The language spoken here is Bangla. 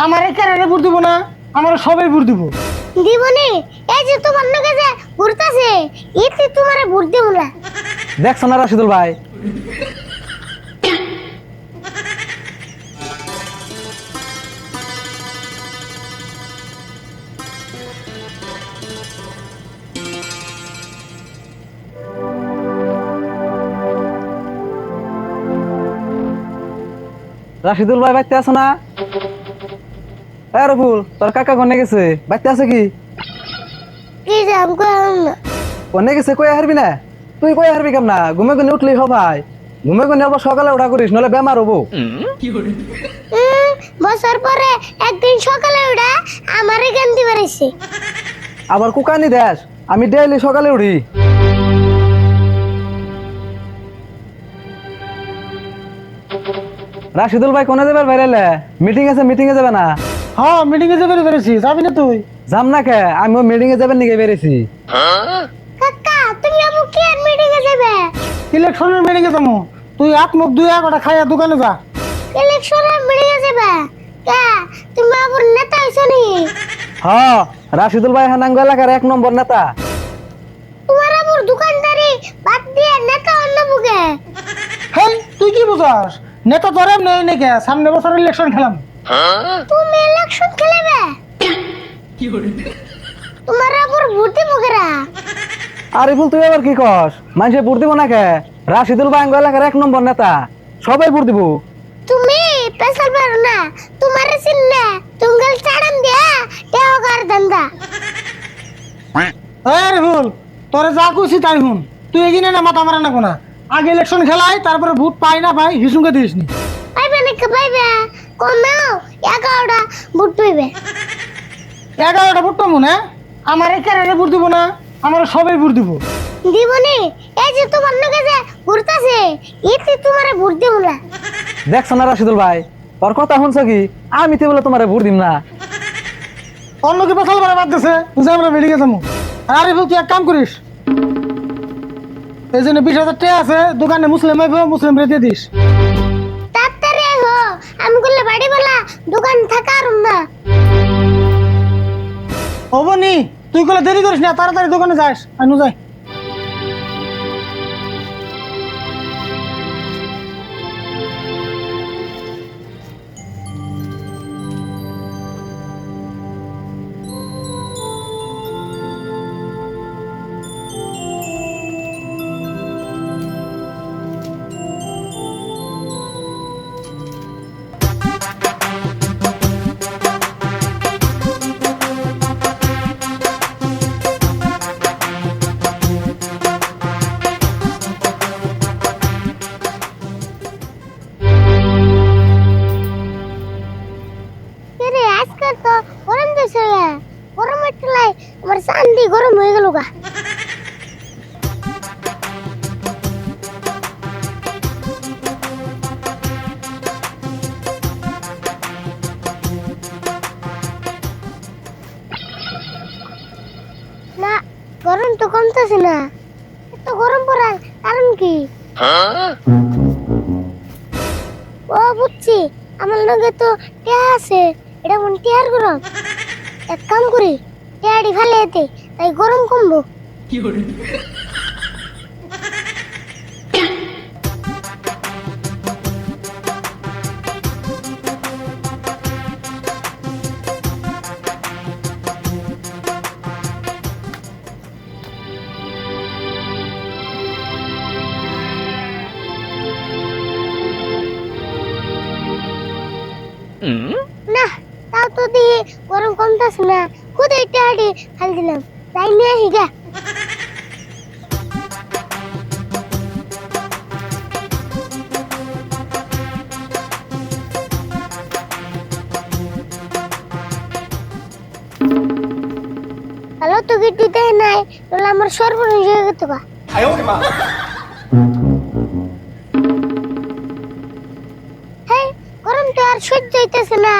আমারে কেরারে ভোট দিব না, আমার সবাই ভোট দিব। দিবনি এই যে তোমার লগে যে ঘুরতাছে এতে তোমারে ভোট দেব না। দেখছো না রাশিদুল ভাই, রাশিদুল ভাই বাইতে আছো না? রবুল, তোর কাকা কোনে গেছে? বাইতে আছে কি? কি যাম কম না। কোনে গেছে কই হারবি না? তুই কই হারবি কেমন না? ঘুমে ঘুমে উঠলেই হ ভাই, ঘুমে ঘুমে আবার সকালে ওঠা করিস, নলে বেমার হবো। বছর পরে একদিন সকালে উঠা আমারে গান্দি বাড়াইছে। আবার কুকানি দেশ, আমি ডেইলি সকালে উঠি। রাশিদুল ভাই কোনে যাবে বাইরে? মিটিং আছে, মিটিং এ যাবে না? হ্যাঁ, মিটিং এ যাবে পেরেছি, যাবি না তুই? যাম না কে, আমি মিটিং এ যাবেন নিকে বেরেছি। কাকা তুমি আবু কি আর মিটিং এ যাবে? ইলেকশনের মিটিং এ যাবো, তুই এক মুখ দুই একটা খাইয়া দোকানে যা। ইলেকশনের মিটিং এ যাবে কা? তুমি আবুর নেতা হইছো নি? হ্যাঁ, রাশিদুল ভাই হানাঙ্গ এলাকার 1 নম্বর নেতা। তোমার আবুর দোকানদারি বাদ দিয়ে নেতা অন্য বুকে। হেই, তুই কি বুঝাস? নেতা তোর এমনি নাকি, সামনে বছর ইলেকশন খেলাম। তুমি ইলেকশন খেলবে? তোমার আবুর ভোট দিব কেরা? আরিফুল তুই আবার কি কস? মানুষে ভোট দিব না কে? রাশিদুল ভাই আঙ্গ এলাকার 1 নম্বর নেতা, সবাই ভোট দিব। তুমি পেশাল পারো না, তোমার চিন্না তুঙ্গল চাড়াম দিয়া টেহগার দান্দা। আরে ভুল, তোরে যা কইছি তাই হুন। তুই এগিনে না মাথা মারা না কোনা, আগে ইলেকশন খেলাই, তারপরে ভোট পাই না পাই হিসুমকে দিস নি। পাইবে নাকি পাইবে? কমাও 11টা ভোট পাইবে। 11টা ভোট পাবো না, আমারে কেরারে ভোট দিব না, আমার সবাই ভোট দিব। দিবনি এই যে তোমার লগে যে ঘুরতাছে এতে তোমারে ভোট দেব না। দেখছো না রাশিদুল ভাই, ওর কথা শুনছো কি? আমি তো বলে তোমারে ভোট দিম না। অন্য কি পেশাল পারা বাদ দিছে, বুঝে আমরা বেরিয়ে যাবো। আরে ভুল, তুই এক কাম করিস, এই জন্য 20,000 টাকা আছে দোকানে, মুসলিম আইব, মুসলিম রেখে দিস। তাড়াতাড়ি হো, আমি করলে বাড়ি বলা দোকান থাকার না। হবো নি, তুই করলে দেরি করিস না, তাড়াতাড়ি দোকানে যাস, আনু যাই। আরে আজকাল তো গরম দিছে রে, গরমের ঠেলায় আমার চান্দি গরম হয়ে গেল গা। না গরম তো কমতেছে না, এত গরম পড়ার কারণ কি? ও বুঝছি, আমার লগে তো টিয়া আছে, এটা মন টিয়ার গরম। এক কাম করি, টিয়াড়ি ফেলে এতে, তাই গরম কমবো। না তাও তো দিয়ে গরম কমতেছে না, খুদে টিয়াড়ি ফেল দিলাম, তাই নিয়ে আসি গা। হ্যালো তো গিট্টু দেয় নাই, তাহলে আমার সর্বনাশ হয়ে গেত গা। হেই, গরম তো আর সহ্য হইতেছে না।